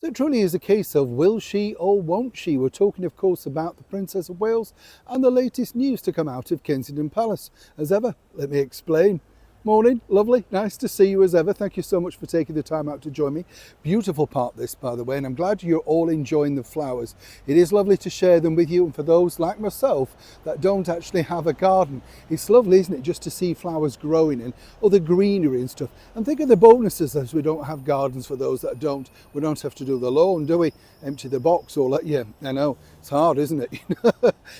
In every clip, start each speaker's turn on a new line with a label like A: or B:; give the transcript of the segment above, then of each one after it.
A: So it truly is a case of will she or won't she? We're talking, of course, about the Princess of Wales and the latest news to come out of Kensington Palace. As ever, let me explain. Morning, lovely, nice to see you as ever. Thank you so much for taking the time out to join me. Beautiful part this, by the way, and I'm glad you're all enjoying the flowers. It is lovely to share them with you, and for those like myself that don't actually have a garden, it's lovely, isn't it, just to see flowers growing and other greenery and stuff. And think of the bonuses as we don't have gardens. For those that don't, we don't have to do the lawn, do we? Empty the box or let you, I know, it's hard, isn't it?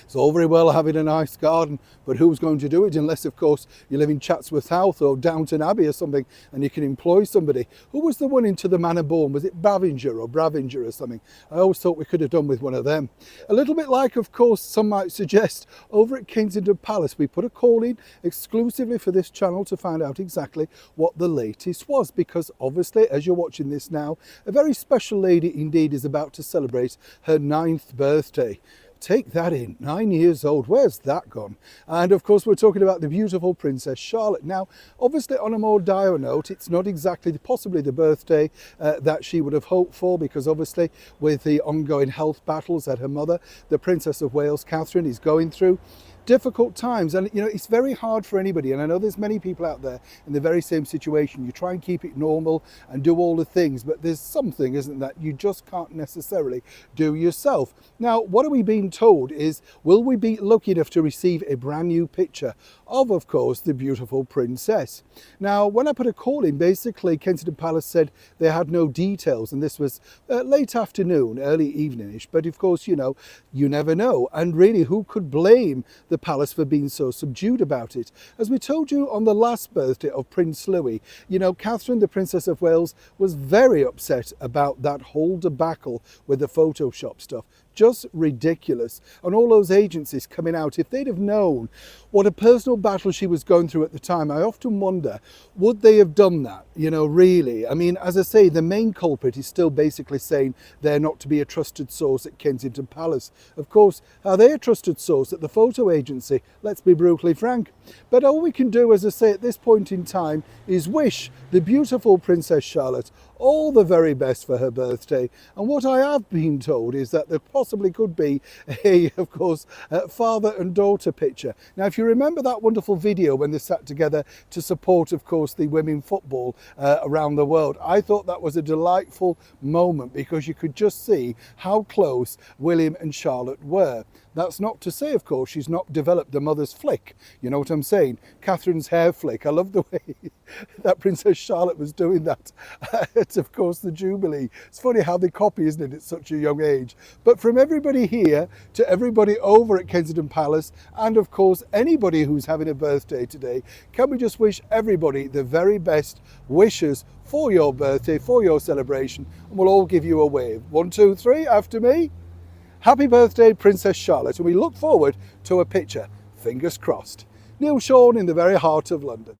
A: It's all very well having a nice garden, but who's going to do it unless, of course, you live in Chatsworth House or Downton Abbey or something and you can employ somebody. Who was the one into the Manor Born? Was it Bavinger or Bravinger or something? I always thought we could have done with one of them. A little bit like, of course, some might suggest, over at Kensington Palace, we put a call in exclusively for this channel to find out exactly what the latest was, because obviously, as you're watching this now, a very special lady indeed is about to celebrate her 9th birthday. Take that in, 9 years old, where's that gone? And of course we're talking about the beautiful Princess Charlotte. Now, obviously on a more dire note, it's not exactly possibly the birthday that she would have hoped for, because obviously with the ongoing health battles that her mother, the Princess of Wales, Catherine, is going through, difficult times. And you know, it's very hard for anybody, and I know there's many people out there in the very same situation. You try and keep it normal and do all the things, but there's something, isn't that, you just can't necessarily do yourself. Now, what are we being told is, will we be lucky enough to receive a brand new picture of course, the beautiful princess? Now, when I put a call in, basically Kensington Palace said they had no details, and this was late afternoon, early evening-ish, but of course, you know, you never know. And really, who could blame the palace for being so subdued about it? As we told you on the last birthday of Prince Louis, you know, Catherine, the Princess of Wales, was very upset about that whole debacle with the Photoshop stuff. Just ridiculous. And all those agencies coming out, if they'd have known what a personal battle she was going through at the time, I often wonder, would they have done that? You know, really. I mean, as I say, the main culprit is still basically saying they're not to be a trusted source at Kensington Palace. Of course, are they a trusted source at the photo agency? Let's be brutally frank. But all we can do, as I say, at this point in time is wish the beautiful Princess Charlotte all the very best for her birthday. And what I have been told is that there possibly could be of course, father and daughter picture. Now, if you remember that wonderful video when they sat together to support, of course, the women football around the world, I thought that was a delightful moment, because you could just see how close William and Charlotte were. That's not to say, of course, she's not developed the mother's flick. You know what I'm saying? Catherine's hair flick. I love the way that Princess Charlotte was doing that. It's, of course, the Jubilee. It's funny how they copy, isn't it, at such a young age? But from everybody here to everybody over at Kensington Palace, and of course, anybody who's having a birthday today, can we just wish everybody the very best wishes for your birthday, for your celebration, and we'll all give you a wave. 1, 2, 3, after me. Happy birthday, Princess Charlotte, and we look forward to a picture, fingers crossed. Neil Sean in the very heart of London.